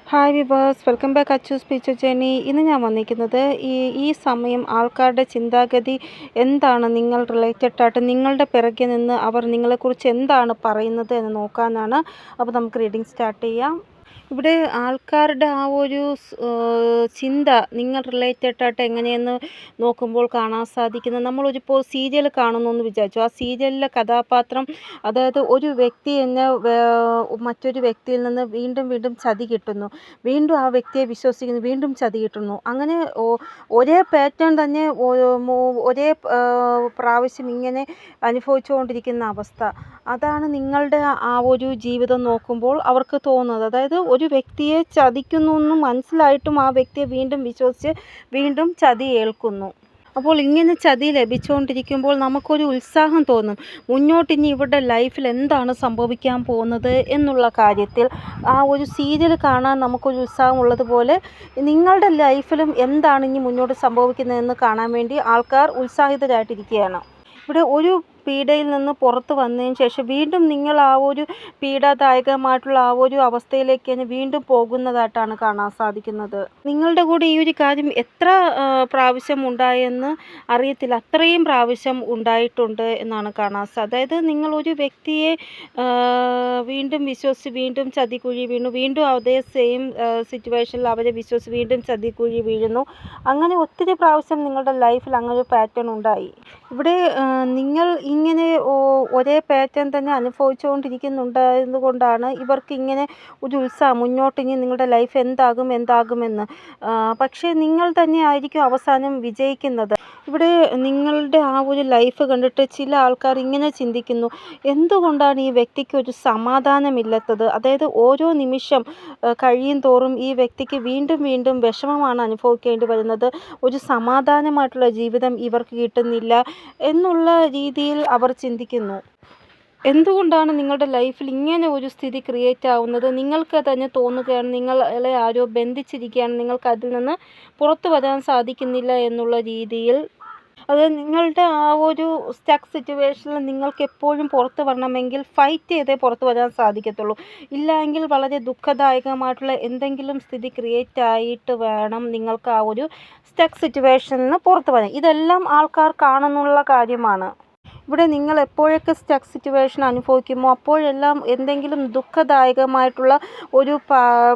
Hi viewers, welcome back Achu speech journey. ഇന്ന് ഞാൻ വന്നിരിക്കുന്നത് ഈ സമയം ആൾക്കാരുടെ ചിന്താഗതി എന്താണ്, നിങ്ങൾ റിലേറ്റഡ് ആയിട്ട് നിങ്ങളുടെ പിറകെ നിന്ന് അവർ നിങ്ങളെക്കുറിച്ച് എന്താണ് പറയുന്നത് എന്ന് നോക്കാനാണ്. അപ്പോൾ നമുക്ക് റീഡിങ് സ്റ്റാർട്ട് ചെയ്യാം. ഇവിടെ ആൾക്കാരുടെ ആ ഒരു ചിന്ത നിങ്ങൾ റിലേറ്റഡ് ആയിട്ട് എങ്ങനെയെന്ന് നോക്കുമ്പോൾ കാണാൻ സാധിക്കുന്നത്, നമ്മളൊരിപ്പോൾ സീരിയൽ കാണുന്നു എന്ന് വിചാരിച്ചു. ആ സീരിയലിലെ കഥാപാത്രം, അതായത് ഒരു വ്യക്തി എന്നെ മറ്റൊരു വ്യക്തിയിൽ നിന്ന് വീണ്ടും വീണ്ടും ചതി കിട്ടുന്നു, വീണ്ടും ആ വ്യക്തിയെ വിശ്വസിക്കുന്നു, വീണ്ടും ചതി കിട്ടുന്നു. അങ്ങനെ ഒരേ പാറ്റേൺ തന്നെ ഒരേ പ്രാവശ്യം ഇങ്ങനെ അനുഭവിച്ചുകൊണ്ടിരിക്കുന്ന അവസ്ഥ. അതാണ് നിങ്ങളുടെ ആ ഒരു ജീവിതം നോക്കുമ്പോൾ അവർക്ക് തോന്നുന്നത്. അതായത് ഒരു വ്യക്തിയെ ചതിക്കുന്നു എന്ന് മനസ്സിലായിട്ടും ആ വ്യക്തിയെ വീണ്ടും വിശ്വസിച്ച് വീണ്ടും ചതി ഏൽക്കുന്നു. അപ്പോൾ ഇങ്ങനെ ചതി ലഭിച്ചുകൊണ്ടിരിക്കുമ്പോൾ നമുക്കൊരു ഉത്സാഹം തോന്നും, മുന്നോട്ടിനി ഇവരുടെ ലൈഫിൽ എന്താണ് സംഭവിക്കാൻ പോകുന്നത് എന്നുള്ള കാര്യത്തിൽ. ആ ഒരു സീരിയൽ കാണാൻ നമുക്കൊരു ഉത്സാഹം ഉള്ളതുപോലെ നിങ്ങളുടെ ലൈഫിലും എന്താണ് ഇനി മുന്നോട്ട് സംഭവിക്കുന്നതെന്ന് കാണാൻ വേണ്ടി ആൾക്കാർ ഉത്സാഹിതരായിട്ടിരിക്കുകയാണ്. ഇവിടെ ഒരു പീഡയിൽ നിന്ന് പുറത്ത് വന്നതിന് ശേഷം വീണ്ടും നിങ്ങൾ ആ ഒരു പീഡാദായകമായിട്ടുള്ള ആ ഒരു അവസ്ഥയിലേക്ക് തന്നെ വീണ്ടും പോകുന്നതായിട്ടാണ് കാണാൻ സാധിക്കുന്നത്. നിങ്ങളുടെ കൂടെ ഈ ഒരു കാര്യം എത്ര പ്രാവശ്യം ഉണ്ടായെന്ന് അറിയത്തില്ല, അത്രയും പ്രാവശ്യം ഉണ്ടായിട്ടുണ്ട് എന്നാണ് കാണാൻ സാധിക്കുന്നത്. അതായത് നിങ്ങൾ ഒരു വ്യക്തിയെ വീണ്ടും വിശ്വസിച്ച് വീണ്ടും ചതിക്കുഴി വീണു, വീണ്ടും അതേ സെയിം സിറ്റുവേഷനിൽ അവരെ വിശ്വസിച്ച് വീണ്ടും ചതിക്കുഴി വീഴുന്നു. അങ്ങനെ ഒത്തിരി പ്രാവശ്യം നിങ്ങളുടെ ലൈഫിൽ അങ്ങനെ ഒരു പാറ്റേൺ ഉണ്ടായി. ഇവിടെ നിങ്ങൾ ഇങ്ങനെ ഒരേ പാറ്റേൺ തന്നെ അനുഭവിച്ചുകൊണ്ടിരിക്കുന്നുണ്ടായതുകൊണ്ടാണ് ഇവർക്ക് ഇങ്ങനെ ഒരു ഉത്സാഹം, മുന്നോട്ട് ഇനി നിങ്ങളുടെ ലൈഫ് എന്താകുമെന്ന്. പക്ഷേ നിങ്ങൾ തന്നെ ആയിരിക്കും അവസാനം വിജയിക്കുന്നത്. ഇവിടെ നിങ്ങളുടെ ആ ഒരു ലൈഫ് കണ്ടിട്ട് ചില ആൾക്കാർ ഇങ്ങനെ ചിന്തിക്കുന്നു, എന്തുകൊണ്ടാണ് ഈ വ്യക്തിക്ക് ഒരു സമാധാനമില്ലാത്തത്? അതായത് ഓരോ നിമിഷം കഴിയും തോറും ഈ വ്യക്തിക്ക് വീണ്ടും വീണ്ടും വിഷമമാണ് അനുഭവിക്കേണ്ടി വരുന്നത്, ഒരു സമാധാനമായിട്ടുള്ള ജീവിതം ഇവർക്ക് കിട്ടുന്നില്ല എന്നുള്ള രീതിയിൽ അവർ ചിന്തിക്കുന്നു. എന്തുകൊണ്ടാണ് നിങ്ങളുടെ ലൈഫിൽ ഇങ്ങനെ ഒരു സ്ഥിതി ക്രിയേറ്റ് ആവുന്നത്? നിങ്ങൾക്ക് തന്നെ തോന്നുകയാണ് നിങ്ങളെ ആരോ ബന്ധിച്ചിരിക്കുകയാണ്, നിങ്ങൾക്ക് അതിൽ നിന്ന് പുറത്തു വരാൻ സാധിക്കുന്നില്ല എന്നുള്ള രീതിയിൽ. അത് നിങ്ങളുടെ ആ ഒരു സ്റ്റക്ക് സിറ്റുവേഷനിൽ നിങ്ങൾക്ക് എപ്പോഴും പുറത്ത് വരണമെങ്കിൽ ഫൈറ്റ് ചെയ്തേ പുറത്ത് വരാൻ സാധിക്കത്തുള്ളൂ. ഇല്ലെങ്കിൽ വളരെ ദുഃഖദായകമായിട്ടുള്ള എന്തെങ്കിലും സ്ഥിതി ക്രിയേറ്റ് ആയിട്ട് വേണം നിങ്ങൾക്ക് ആ ഒരു സ്റ്റക്ക് സിറ്റുവേഷനിൽ നിന്ന് പുറത്ത് വരാൻ. ഇതെല്ലാം ആൾക്കാർ കാണുന്നുള്ള കാര്യമാണ്. ഇവിടെ നിങ്ങൾ എപ്പോഴൊക്കെ സ്റ്റക്ക് സിറ്റുവേഷൻ അനുഭവിക്കുമോ അപ്പോഴെല്ലാം എന്തെങ്കിലും ദുഃഖദായകമായിട്ടുള്ള ഒരു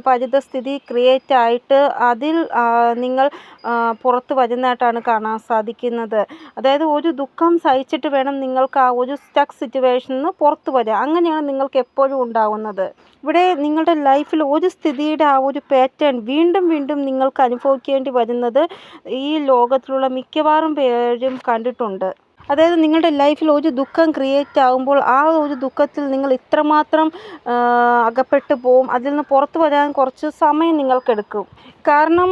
പരിതസ്ഥിതി ക്രിയേറ്റ് ആയിട്ട് അതിൽ നിങ്ങൾ പുറത്ത് വരുന്നതായിട്ടാണ് കാണാൻ സാധിക്കുന്നത്. അതായത് ഒരു ദുഃഖം സഹിച്ചിട്ട് വേണം നിങ്ങൾക്ക് ആ ഒരു സ്റ്റക്ക് സിറ്റുവേഷനിൽ നിന്ന് പുറത്ത് വരിക. അങ്ങനെയാണ് നിങ്ങൾക്ക് എപ്പോഴും ഉണ്ടാകുന്നത്. ഇവിടെ നിങ്ങളുടെ ലൈഫിൽ ഒരു സ്ഥിതിയുടെ ആ ഒരു പാറ്റേൺ വീണ്ടും വീണ്ടും നിങ്ങൾക്ക് അനുഭവിക്കേണ്ടി വരുന്നത് ഈ ലോകത്തിലുള്ള മിക്കവാറും പേരും കണ്ടിട്ടുണ്ട്. അതായത് നിങ്ങളുടെ ലൈഫിൽ ഒരു ദുഃഖം ക്രിയേറ്റ് ആകുമ്പോൾ ആ ഒരു ദുഃഖത്തിൽ നിങ്ങൾ ഇത്രമാത്രം അകപ്പെട്ടു പോവും, അതിൽ നിന്ന് പുറത്ത് വരാൻ കുറച്ച് സമയം നിങ്ങൾക്കെടുക്കും. കാരണം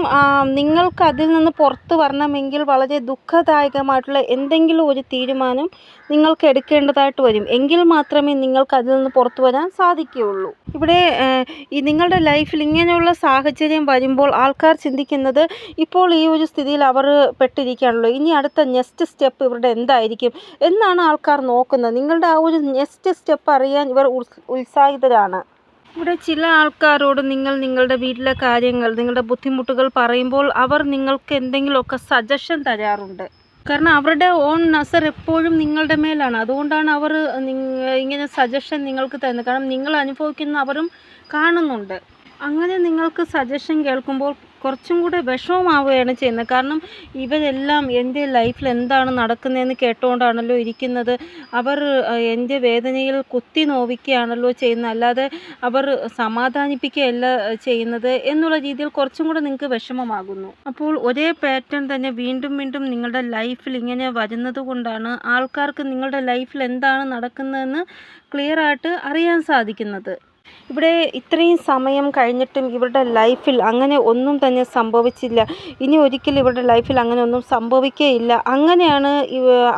നിങ്ങൾക്ക് അതിൽ നിന്ന് പുറത്ത് വരണമെങ്കിൽ വളരെ ദുഃഖദായകമായിട്ടുള്ള എന്തെങ്കിലും ഒരു തീരുമാനം നിങ്ങൾക്ക് എടുക്കേണ്ടതായിട്ട് വരും. എങ്കിൽ മാത്രമേ നിങ്ങൾക്ക് അതിൽ നിന്ന് പുറത്ത് വരാൻ സാധിക്കുകയുള്ളൂ. ഇവിടെ ഈ നിങ്ങളുടെ ലൈഫിൽ ഇങ്ങനെയുള്ള സാഹചര്യം വരുമ്പോൾ ആൾക്കാർ ചിന്തിക്കുന്നത്, ഇപ്പോൾ ഈ ഒരു സ്ഥിതിയിൽ അവർ പെട്ടിരിക്കുകയാണല്ലോ, ഇനി അടുത്ത നെക്സ്റ്റ് സ്റ്റെപ്പ് ഇവരുടെ എന്തായിരിക്കും എന്നാണ് ആൾക്കാർ നോക്കുന്നത്. നിങ്ങളുടെ ആ ഒരു നെക്സ്റ്റ് സ്റ്റെപ്പ് അറിയാൻ ഇവർ ഉത്സാഹിതരാണ്. ഇവിടെ ചില ആൾക്കാരോട് നിങ്ങൾ നിങ്ങളുടെ വീട്ടിലെ കാര്യങ്ങൾ, നിങ്ങളുടെ ബുദ്ധിമുട്ടുകൾ പറയുമ്പോൾ അവർ നിങ്ങൾക്ക് എന്തെങ്കിലുമൊക്കെ സജഷൻ തരാറുണ്ട്. കാരണം അവരുടെ ഓൺ നസർ എപ്പോഴും നിങ്ങളുടെ മേലാണ്. അതുകൊണ്ടാണ് അവർ ഇങ്ങനെ സജഷൻ നിങ്ങൾക്ക് തരുന്നത്. കാരണം നിങ്ങൾ അനുഭവിക്കുന്ന അവരും കാണുന്നുണ്ട്. അങ്ങനെ നിങ്ങൾക്ക് സജഷൻ കേൾക്കുമ്പോൾ കുറച്ചും കൂടെ വിഷമമാവുകയാണ് ചെയ്യുന്നത്. കാരണം ഇവരെല്ലാം എൻ്റെ ലൈഫിൽ എന്താണ് നടക്കുന്നതെന്ന് കേട്ടുകൊണ്ടാണല്ലോ ഇരിക്കുന്നത്. അവർ എൻ്റെ വേദനയിൽ കുത്തി നോവിക്കുകയാണല്ലോ ചെയ്യുന്നത്, അല്ലാതെ അവർ സമാധാനിപ്പിക്കുകയല്ല ചെയ്യുന്നത് എന്നുള്ള രീതിയിൽ കുറച്ചും കൂടെ നിങ്ങൾക്ക് വിഷമമാകുന്നു. അപ്പോൾ ഒരേ പാറ്റേൺ തന്നെ വീണ്ടും വീണ്ടും നിങ്ങളുടെ ലൈഫിൽ ഇങ്ങനെ വരുന്നത് കൊണ്ടാണ് ആൾക്കാർക്ക് നിങ്ങളുടെ ലൈഫിൽ എന്താണ് നടക്കുന്നതെന്ന് ക്ലിയർ ആയിട്ട് അറിയാൻ സാധിക്കുന്നത്. ഇവിടെ ഇത്രയും സമയം കഴിഞ്ഞിട്ടും ഇവരുടെ ലൈഫിൽ അങ്ങനെ ഒന്നും തന്നെ സംഭവിച്ചില്ല, ഇനി ഒരിക്കലും ഇവരുടെ ലൈഫിൽ അങ്ങനെ ഒന്നും സംഭവിക്കുകയില്ല. അങ്ങനെയാണ്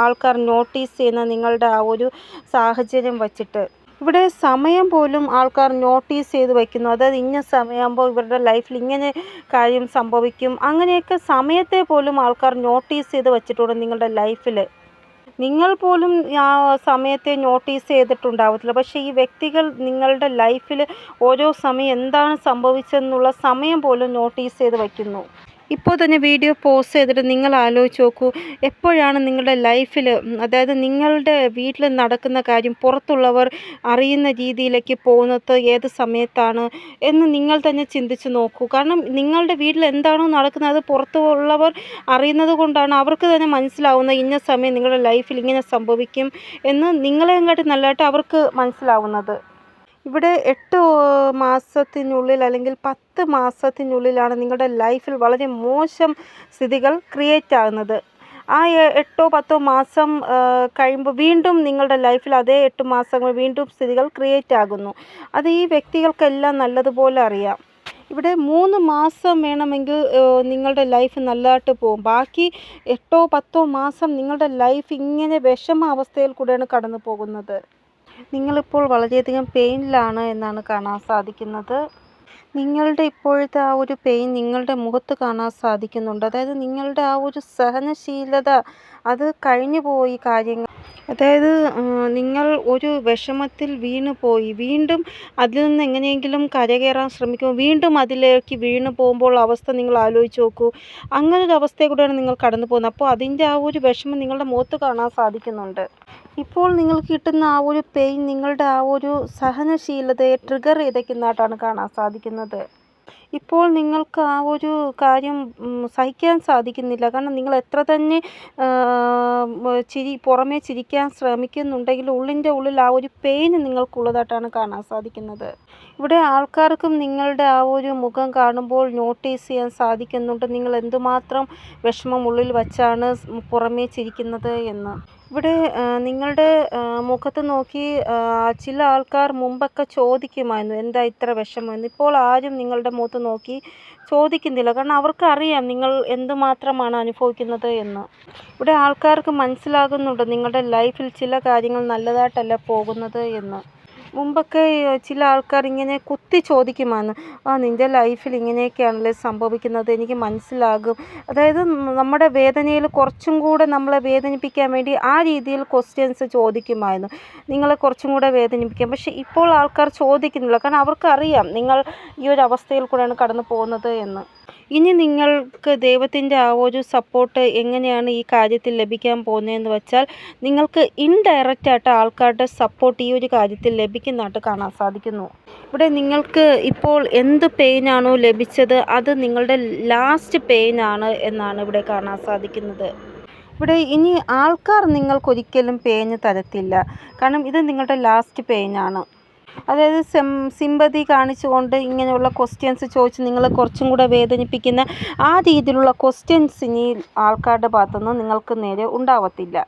ആൾക്കാർ നോട്ടീസ് ചെയ്യുന്ന നിങ്ങളുടെ ആ ഒരു സാഹചര്യം വച്ചിട്ട്. ഇവിടെ സമയം പോലും ആൾക്കാർ നോട്ടീസ് ചെയ്ത് വയ്ക്കുന്നു. അതായത് ഇന്ന സമയമാകുമ്പോൾ ഇവരുടെ ലൈഫിൽ ഇങ്ങനെ കാര്യം സംഭവിക്കും, അങ്ങനെയൊക്കെ സമയത്തെ പോലും ആൾക്കാർ നോട്ടീസ് ചെയ്ത് വച്ചിട്ടുണ്ട് നിങ്ങളുടെ ലൈഫിൽ. നിങ്ങൾ പോലും ആ സമയത്തെ നോട്ടീസ് ചെയ്തിട്ടുണ്ടാവത്തില്ല. പക്ഷേ ഈ വ്യക്തികൾ നിങ്ങളുടെ ലൈഫിൽ ഓരോ സമയം എന്താണ് സംഭവിച്ചതെന്നുള്ള സമയം പോലും നോട്ടീസ് ചെയ്ത് വയ്ക്കുന്നു. ഇപ്പോൾ തന്നെ വീഡിയോ പോസ് ചെയ്തിട്ട് നിങ്ങൾ ആലോചിച്ച് നോക്കൂ, എപ്പോഴാണ് നിങ്ങളുടെ ലൈഫിൽ, അതായത് നിങ്ങളുടെ വീട്ടിൽ നടക്കുന്ന കാര്യം പുറത്തുള്ളവർ അറിയുന്ന രീതിയിലേക്ക് പോകുന്നത് ഏത് സമയത്താണ് എന്ന് നിങ്ങൾ തന്നെ ചിന്തിച്ച് നോക്കൂ. കാരണം നിങ്ങളുടെ വീട്ടിൽ എന്താണോ നടക്കുന്നത് അത് പുറത്തുള്ളവർ അറിയുന്നത് കൊണ്ടാണ് അവർക്ക് തന്നെ മനസ്സിലാവുന്നത് ഇന്ന സമയം നിങ്ങളുടെ ലൈഫിൽ ഇങ്ങനെ സംഭവിക്കും എന്ന് നിങ്ങളെക്കാട്ടി നല്ലതായിട്ട് അവർക്ക് മനസ്സിലാവുന്നത്. ഇവിടെ 8 മാസത്തിനുള്ളിൽ അല്ലെങ്കിൽ 10 മാസത്തിനുള്ളിലാണ് നിങ്ങളുടെ ലൈഫിൽ വളരെ മോശം സ്ഥിതികൾ ക്രിയേറ്റ് ആകുന്നത്. ആ 8-10 മാസം കഴിയുമ്പോൾ വീണ്ടും നിങ്ങളുടെ ലൈഫിൽ അതേ 8 മാസങ്ങൾ വീണ്ടും സ്ഥിതികൾ ക്രിയേറ്റ് ആകുന്നു. അത് ഈ വ്യക്തികൾക്കെല്ലാം നല്ലതുപോലെ അറിയാം. ഇവിടെ 3 മാസം വേണമെങ്കിൽ നിങ്ങളുടെ ലൈഫ് നല്ലതായിട്ട് പോകും. ബാക്കി 8-10 മാസം നിങ്ങളുടെ ലൈഫ് ഇങ്ങനെ വിഷമാവസ്ഥയിൽ കൂടെയാണ് കടന്നു പോകുന്നത്. നിങ്ങളിപ്പോൾ വളരെയധികം പെയിനിലാണ് എന്നാണ് കാണാൻ സാധിക്കുന്നത്. നിങ്ങളുടെ ഇപ്പോഴത്തെ ആ ഒരു പെയിൻ നിങ്ങളുടെ മുഖത്ത് കാണാൻ സാധിക്കുന്നുണ്ട്. അതായത് നിങ്ങളുടെ ആ ഒരു സഹനശീലത അത് കഴിഞ്ഞു പോയി കാര്യങ്ങൾ. അതായത് നിങ്ങൾ ഒരു വിഷമത്തിൽ വീണ് പോയി, വീണ്ടും അതിൽ നിന്ന് എങ്ങനെയെങ്കിലും കരകയറാൻ ശ്രമിക്കും, വീണ്ടും അതിലേക്ക് വീണ് പോകുമ്പോൾ അവസ്ഥ നിങ്ങൾ ആലോചിച്ച് നോക്കൂ. അങ്ങനൊരു അവസ്ഥയിൽ കൂടെയാണ് നിങ്ങൾ കടന്നു പോകുന്നത്. അപ്പോൾ അതിൻ്റെ ആ ഒരു വിഷമം നിങ്ങളുടെ മുഖത്ത് കാണാൻ സാധിക്കുന്നുണ്ട്. ഇപ്പോൾ നിങ്ങൾക്ക് കിട്ടുന്ന ആ ഒരു പെയിൻ നിങ്ങളുടെ ആ ഒരു സഹനശീലതയെ ട്രിഗർ ചെയ്തേക്കുന്നതായിട്ടാണ് കാണാൻ സാധിക്കുന്നത്. ഇപ്പോൾ നിങ്ങൾക്ക് ആ ഒരു കാര്യം സഹിക്കാൻ സാധിക്കുന്നില്ല. കാരണം നിങ്ങൾ എത്ര തന്നെ പുറമേ ചിരിക്കാൻ ശ്രമിക്കുന്നുണ്ടെങ്കിലും ഉള്ളിൻ്റെ ഉള്ളിൽ ആ ഒരു പെയിൻ നിങ്ങൾക്കുള്ളതായിട്ടാണ് കാണാൻ സാധിക്കുന്നത്. ഇവിടെ ആൾക്കാർക്കും നിങ്ങളുടെ ആ ഒരു മുഖം കാണുമ്പോൾ നോട്ടീസ് ചെയ്യാൻ സാധിക്കുന്നുണ്ട് നിങ്ങൾ എന്തുമാത്രം വിഷമം ഉള്ളിൽ വച്ചാണ് പുറമേ ചിരിക്കുന്നത് എന്ന്. ഇവിടെ നിങ്ങളുടെ മുഖത്ത് നോക്കി ചില ആൾക്കാർ മുമ്പൊക്കെ ചോദിക്കുമായിരുന്നു എന്താ ഇത്ര വിഷമമെന്ന്. ഇപ്പോൾ ആരും നിങ്ങളുടെ മുഖത്ത് നോക്കി ചോദിക്കുന്നില്ല. കാരണം അവർക്കറിയാം നിങ്ങൾ എന്തുമാത്രമാണ് അനുഭവിക്കുന്നത് എന്ന്. ഇവിടെ ആൾക്കാർക്ക് മനസ്സിലാകുന്നുണ്ട് നിങ്ങളുടെ ലൈഫിൽ ചില കാര്യങ്ങൾ നല്ലതായിട്ടല്ല പോകുന്നത് എന്ന്. മുമ്പൊക്കെ ചില ആൾക്കാർ ഇങ്ങനെ കുത്തി ചോദിക്കുമായിരുന്നു, നിൻ്റെ ലൈഫിൽ ഇങ്ങനെയൊക്കെയാണല്ലേ സംഭവിക്കുന്നത്, എനിക്ക് മനസ്സിലാകും. അതായത് നമ്മുടെ വേദനയിൽ കുറച്ചും കൂടെ നമ്മളെ വേദനിപ്പിക്കാൻ വേണ്ടി ആ രീതിയിൽ ക്വസ്റ്റ്യൻസ് ചോദിക്കുമായിരുന്നു, നിങ്ങളെ കുറച്ചും കൂടെ വേദനിപ്പിക്കാം. പക്ഷേ ഇപ്പോൾ ആൾക്കാർ ചോദിക്കുന്നില്ല. കാരണം അവർക്കറിയാം നിങ്ങൾ ഈ ഒരു അവസ്ഥയിൽ കൂടെയാണ് കടന്നു പോകുന്നത് എന്ന്. ഇനി നിങ്ങൾക്ക് ദൈവത്തിൻ്റെ ആ ഒരു സപ്പോർട്ട് എങ്ങനെയാണ് ഈ കാര്യത്തിൽ ലഭിക്കാൻ പോകുന്നതെന്ന് വെച്ചാൽ നിങ്ങൾക്ക് ഇൻഡയറക്റ്റായിട്ട് ആൾക്കാരുടെ സപ്പോർട്ട് ഈ ഒരു കാര്യത്തിൽ ലഭിക്കുന്നതായിട്ട് കാണാൻ സാധിക്കുന്നു. ഇവിടെ നിങ്ങൾക്ക് ഇപ്പോൾ എന്ത് പെയിനാണോ ലഭിച്ചത് അത് നിങ്ങളുടെ ലാസ്റ്റ് പെയിനാണ് എന്നാണ് ഇവിടെ കാണാൻ സാധിക്കുന്നത്. ഇവിടെ ഇനി ആൾക്കാർ നിങ്ങൾക്കൊരിക്കലും പെയിൻ തരത്തില്ല. കാരണം ഇത് നിങ്ങളുടെ ലാസ്റ്റ് പെയിനാണ്. അതായത് സിമ്പതി കാണിച്ചുകൊണ്ട് ഇങ്ങനെയുള്ള ക്വസ്റ്റ്യൻസ് ചോദിച്ച് നിങ്ങളെ കുറച്ചും കൂടെ വേദനിപ്പിക്കുന്ന ആ രീതിയിലുള്ള ക്വസ്റ്റ്യൻസ് ഇനി ആൾക്കാരുടെ ഭാഗത്തുനിന്ന് നിങ്ങൾക്ക് നേരെ ഉണ്ടാവത്തില്ല.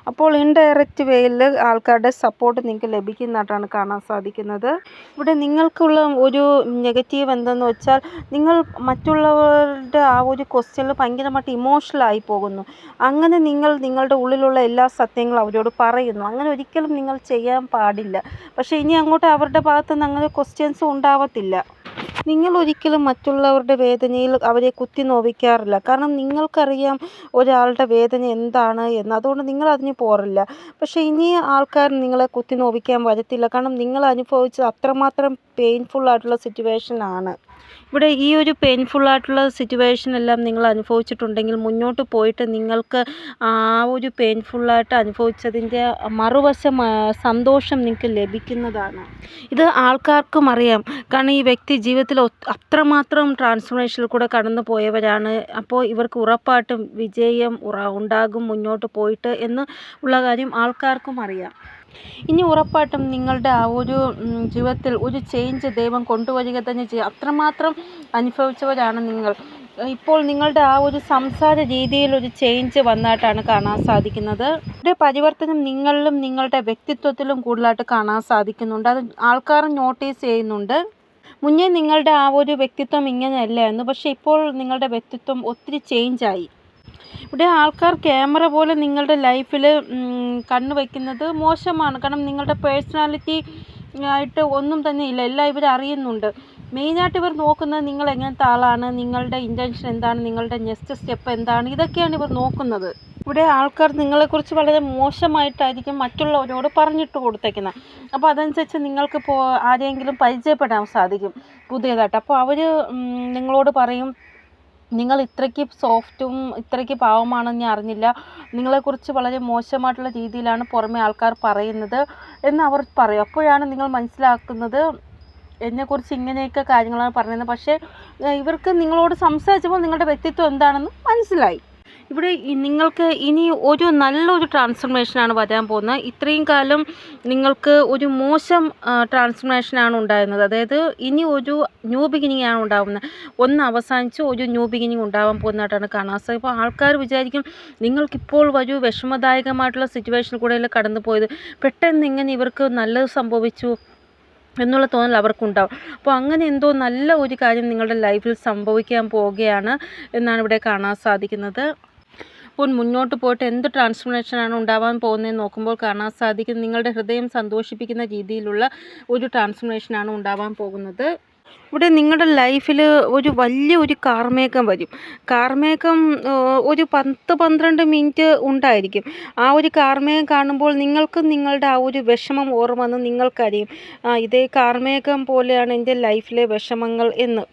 അപ്പോൾ ഇൻഡയറക്റ്റ് വേയിൽ ആൾക്കാരുടെ സപ്പോർട്ട് നിങ്ങൾക്ക് ലഭിക്കുന്നതായിട്ടാണ് കാണാൻ സാധിക്കുന്നത്. ഇവിടെ നിങ്ങൾക്കുള്ള ഒരു നെഗറ്റീവ് എന്തെന്ന് വെച്ചാൽ നിങ്ങൾ മറ്റുള്ളവരുടെ ആ ഒരു ക്വസ്റ്റ്യനിൽ ഭയങ്കരമായിട്ട് ഇമോഷണലായി പോകുന്നു. അങ്ങനെ നിങ്ങൾ നിങ്ങളുടെ ഉള്ളിലുള്ള എല്ലാ സത്യങ്ങളും അവരോട് പറയുന്നു. അങ്ങനെ ഒരിക്കലും നിങ്ങൾ ചെയ്യാൻ പാടില്ല. പക്ഷേ ഇനി അങ്ങോട്ട് അവരുടെ ഭാഗത്തുനിന്ന് അങ്ങനെ ക്വസ്റ്റ്യൻസ് ഉണ്ടാവത്തില്ല. നിങ്ങൾ ഒരിക്കലും മറ്റുള്ളവരുടെ വേദനയിൽ അവരെ കുത്തി നോവിക്കാറില്ല. കാരണം നിങ്ങൾക്കറിയാം ഒരാളുടെ വേദന എന്താണ് എന്ന്. അതുകൊണ്ട് നിങ്ങൾ അതിന് പോറില്ല. പക്ഷേ ഇനി ആൾക്കാർ നിങ്ങളെ കുത്തി നോവിക്കാൻ വരത്തില്ല. കാരണം നിങ്ങൾ അനുഭവിച്ചത് അത്രമാത്രം പെയിൻഫുള്ളായിട്ടുള്ള സിറ്റുവേഷനാണ്. ഇവിടെ ഈ ഒരു പെയിൻഫുള്ളായിട്ടുള്ള സിറ്റുവേഷനെല്ലാം നിങ്ങൾ അനുഭവിച്ചിട്ടുണ്ടെങ്കിൽ മുന്നോട്ട് പോയിട്ട് നിങ്ങൾക്ക് ആ ഒരു പെയിൻഫുള്ളായിട്ട് അനുഭവിച്ചതിൻ്റെ മറുവശം സന്തോഷം നിങ്ങൾക്ക് ലഭിക്കുന്നതാണ്. ഇത് ആൾക്കാർക്കും അറിയാം. കാരണം ഈ വ്യക്തി ജീവിതത്തിൽ അത്രമാത്രം ട്രാൻസ്ഫോർമേഷനിൽ കൂടെ കടന്നു പോയവരാണ്. അപ്പോൾ ഇവർക്ക് ഉറപ്പായിട്ടും വിജയം ഉണ്ടാകും മുന്നോട്ട് പോയിട്ട് എന്ന് ഉള്ള കാര്യം ആൾക്കാർക്കും അറിയാം. ഇനി ഉറപ്പായിട്ടും നിങ്ങളുടെ ആ ഒരു ജീവിതത്തിൽ ഒരു ചേഞ്ച് ദൈവം കൊണ്ടുവരിക തന്നെ ചെയ്യും. അത്രമാത്രം അനുഭവിച്ചവരാണ് നിങ്ങൾ. ഇപ്പോൾ നിങ്ങളുടെ ആ ഒരു സംസാര രീതിയിൽ ഒരു ചേഞ്ച് വന്നതായിട്ടാണ് കാണാൻ സാധിക്കുന്നത്. ഒരു പരിവർത്തനം നിങ്ങളിലും നിങ്ങളുടെ വ്യക്തിത്വത്തിലും കൂടുതലായിട്ട് കാണാൻ സാധിക്കുന്നുണ്ട്. അത് ആൾക്കാർ നോട്ടീസ് ചെയ്യുന്നുണ്ട്. മുന്നേ നിങ്ങളുടെ ആ ഒരു വ്യക്തിത്വം ഇങ്ങനെയല്ലായിരുന്നു. പക്ഷേ ഇപ്പോൾ നിങ്ങളുടെ വ്യക്തിത്വം ഒത്തിരി ചേഞ്ചായി. ഇവിടെ ആൾക്കാർ ക്യാമറ പോലെ നിങ്ങളുടെ ലൈഫിൽ കണ്ണു വയ്ക്കുന്നത് മോശമാണ്. കാരണം നിങ്ങളുടെ പേഴ്സണാലിറ്റി ആയിട്ട് ഒന്നും തന്നെ ഇല്ല. എല്ലാം ഇവർ അറിയുന്നുണ്ട്. മെയിനായിട്ട് ഇവർ നോക്കുന്നത് നിങ്ങൾ എങ്ങനത്തെ ആളാണ്, നിങ്ങളുടെ ഇൻറ്റൻഷൻ എന്താണ്, നിങ്ങളുടെ നെക്സ്റ്റ് സ്റ്റെപ്പ് എന്താണ്, ഇതൊക്കെയാണ് ഇവർ നോക്കുന്നത്. ഇവിടെ ആൾക്കാർ നിങ്ങളെക്കുറിച്ച് വളരെ മോശമായിട്ടായിരിക്കും മറ്റുള്ളവരോട് പറഞ്ഞിട്ട് കൊടുത്തേക്കുന്നത്. അപ്പോൾ അതനുസരിച്ച് നിങ്ങൾക്ക് ആരെയെങ്കിലും പരിചയപ്പെടാൻ സാധിക്കും പുതിയതായിട്ട്. അപ്പോൾ അവർ നിങ്ങളോട് പറയും, നിങ്ങൾ ഇത്രയ്ക്ക് സോഫ്റ്റും ഇത്രയ്ക്ക് പാവമാണെന്ന് ഞാൻ അറിഞ്ഞില്ല, നിങ്ങളെക്കുറിച്ച് വളരെ മോശമായിട്ടുള്ള രീതിയിലാണ് പുറമെ ആൾക്കാർ പറയുന്നത് എന്ന് അവർ പറയും. അപ്പോഴാണ് നിങ്ങൾ മനസ്സിലാക്കുന്നത് എന്നെക്കുറിച്ച് ഇങ്ങനെയൊക്കെ കാര്യങ്ങളാണ് പറയുന്നത്. പക്ഷേ ഇവർക്ക് നിങ്ങളോട് സംസാരിച്ചപ്പോൾ നിങ്ങളുടെ വ്യക്തിത്വം എന്താണെന്ന് മനസ്സിലായി. ഇവിടെ നിങ്ങൾക്ക് ഇനി ഒരു നല്ലൊരു ട്രാൻസ്ഫർമേഷനാണ് വരാൻ പോകുന്നത്. ഇത്രയും കാലം നിങ്ങൾക്ക് ഒരു മോശം ട്രാൻസ്ഫർമേഷനാണ് ഉണ്ടായിരുന്നത്. അതായത് ഇനി ഒരു ന്യൂ ബിഗിനിങ് ആണ് ഉണ്ടാകുന്നത്. ഒന്ന് അവസാനിച്ച് ഒരു ന്യൂ ബിഗിനിങ് ഉണ്ടാകാൻ പോകുന്നതായിട്ടാണ് കാണാൻ സാധിക്കും. ഇപ്പോൾ ആൾക്കാർ വിചാരിക്കും നിങ്ങൾക്കിപ്പോൾ ഒരു വിഷമദായകമായിട്ടുള്ള സിറ്റുവേഷനിൽ കൂടെയല്ലേ കടന്നു പോയത്, പെട്ടെന്ന് ഇങ്ങനെ ഇവർക്ക് നല്ലത് സംഭവിച്ചു എന്നുള്ള തോന്നൽ അവർക്കുണ്ടാവും. അപ്പോൾ അങ്ങനെ എന്തോ നല്ല ഒരു കാര്യം നിങ്ങളുടെ ലൈഫിൽ സംഭവിക്കാൻ പോവുകയാണ് എന്നാണ് ഇവിടെ കാണാൻ സാധിക്കുന്നത്. അപ്പോൾ മുന്നോട്ട് പോയിട്ട് എന്ത് ട്രാൻസ്ഫർമേഷനാണ് ഉണ്ടാവാൻ പോകുന്നതെന്ന് നോക്കുമ്പോൾ കാണാൻ സാധിക്കും നിങ്ങളുടെ ഹൃദയം സന്തോഷിപ്പിക്കുന്ന രീതിയിലുള്ള ഒരു ട്രാൻസ്ഫർമേഷനാണ് ഉണ്ടാവാൻ പോകുന്നത്. ഇവിടെ നിങ്ങളുടെ ലൈഫിൽ ഒരു വലിയൊരു കാർമേഘം വരും. കാർമേഘം ഒരു 10-12 മിനിറ്റ് ഉണ്ടായിരിക്കും. ആ ഒരു കാർമേഘം കാണുമ്പോൾ നിങ്ങൾക്കും നിങ്ങളുടെ ആ ഒരു വിഷമം ഓർമ്മ വന്ന് നിങ്ങൾക്കറിയും, ഇതേ കാർമേഘം പോലെയാണ് എൻ്റെ ലൈഫിലെ വിഷമങ്ങൾ എന്ന്.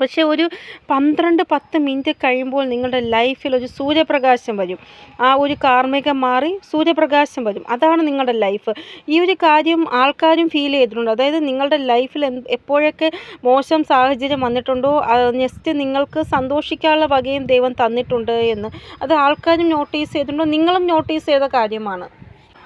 പക്ഷേ ഒരു 12-10 മിനിറ്റ് കഴിയുമ്പോൾ നിങ്ങളുടെ ലൈഫിൽ ഒരു സൂര്യപ്രകാശം വരും. ആ ഒരു കാർമേഘം മാറി സൂര്യപ്രകാശം വരും. അതാണ് നിങ്ങളുടെ ലൈഫ്. ഈ ഒരു കാര്യം ആൾക്കാരും ഫീൽ ചെയ്തിട്ടുണ്ട്. അതായത് നിങ്ങളുടെ ലൈഫിൽ എപ്പോഴൊക്കെ മോശം സാഹചര്യം വന്നിട്ടുണ്ടോ നെക്സ്റ്റ് നിങ്ങൾക്ക് സന്തോഷിക്കാനുള്ള വകയും ദൈവം തന്നിട്ടുണ്ട് എന്ന് അത് ആൾക്കാരും നോട്ടീസ് ചെയ്തിട്ടുണ്ടോ, നിങ്ങളും നോട്ടീസ് ചെയ്ത കാര്യമാണ്.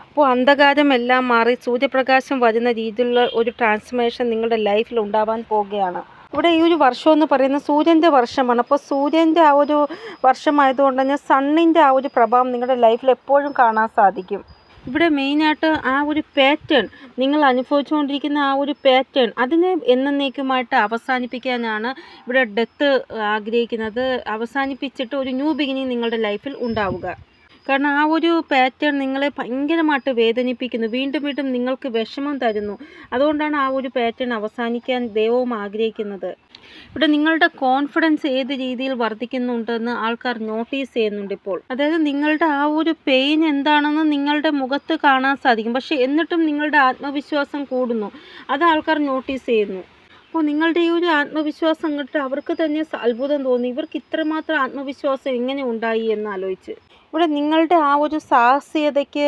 അപ്പോൾ അന്ധകാരമെല്ലാം മാറി സൂര്യപ്രകാശം വരുന്ന രീതിയിലുള്ള ഒരു ട്രാൻസ്ഫർമേഷൻ നിങ്ങളുടെ ലൈഫിൽ ഉണ്ടാവാൻ പോവുകയാണ്. ഇവിടെ ഈ ഒരു വർഷം എന്ന് പറയുന്നത് സൂര്യൻ്റെ വർഷമാണ്. അപ്പോൾ സൂര്യൻ്റെ ആ ഒരു വർഷമായതുകൊണ്ട് തന്നെ സണ്ണിൻ്റെ ആ ഒരു പ്രഭാവം നിങ്ങളുടെ ലൈഫിൽ എപ്പോഴും കാണാൻ സാധിക്കും. ഇവിടെ മെയിനായിട്ട് ആ ഒരു പാറ്റേൺ, നിങ്ങൾ അനുഭവിച്ചുകൊണ്ടിരിക്കുന്ന ആ ഒരു പാറ്റേൺ അതിനെ എന്നേക്കുമായിട്ട് അവസാനിപ്പിക്കാനാണ് ഇവിടെ ഡെത്ത് ആഗ്രഹിക്കുന്നത്. അവസാനിപ്പിച്ചിട്ട് ഒരു ന്യൂ ബിഗിനിങ് നിങ്ങളുടെ ലൈഫിൽ ഉണ്ടാവുക. കാരണം ആ ഒരു പാറ്റേൺ നിങ്ങളെ ഭയങ്കരമായിട്ട് വേദനിപ്പിക്കുന്നു, വീണ്ടും വീണ്ടും നിങ്ങൾക്ക് വിഷമം തരുന്നു. അതുകൊണ്ടാണ് ആ ഒരു പാറ്റേൺ അവസാനിക്കാൻ ദൈവവും ആഗ്രഹിക്കുന്നത്. ഇവിടെ നിങ്ങളുടെ കോൺഫിഡൻസ് ഏത് രീതിയിൽ വർദ്ധിക്കുന്നുണ്ടെന്ന് ആൾക്കാർ നോട്ടീസ് ചെയ്യുന്നുണ്ട് ഇപ്പോൾ. അതായത് നിങ്ങളുടെ ആ ഒരു പെയിൻ എന്താണെന്ന് നിങ്ങളുടെ മുഖത്ത് കാണാൻ സാധിക്കും. പക്ഷേ എന്നിട്ടും നിങ്ങളുടെ ആത്മവിശ്വാസം കൂടുന്നു, അത് ആൾക്കാർ നോട്ടീസ് ചെയ്യുന്നു. അപ്പോൾ നിങ്ങളുടെ ഈ ഒരു ആത്മവിശ്വാസം കണ്ടിട്ട് അവർക്ക് തന്നെ അത്ഭുതം തോന്നി, ഇവർക്ക് ഇത്രമാത്രം ആത്മവിശ്വാസം എങ്ങനെ ഉണ്ടായി എന്ന് ആലോചിച്ച്. ഇവിടെ നിങ്ങളുടെ ആ ഒരു സാഹസികതയ്ക്ക്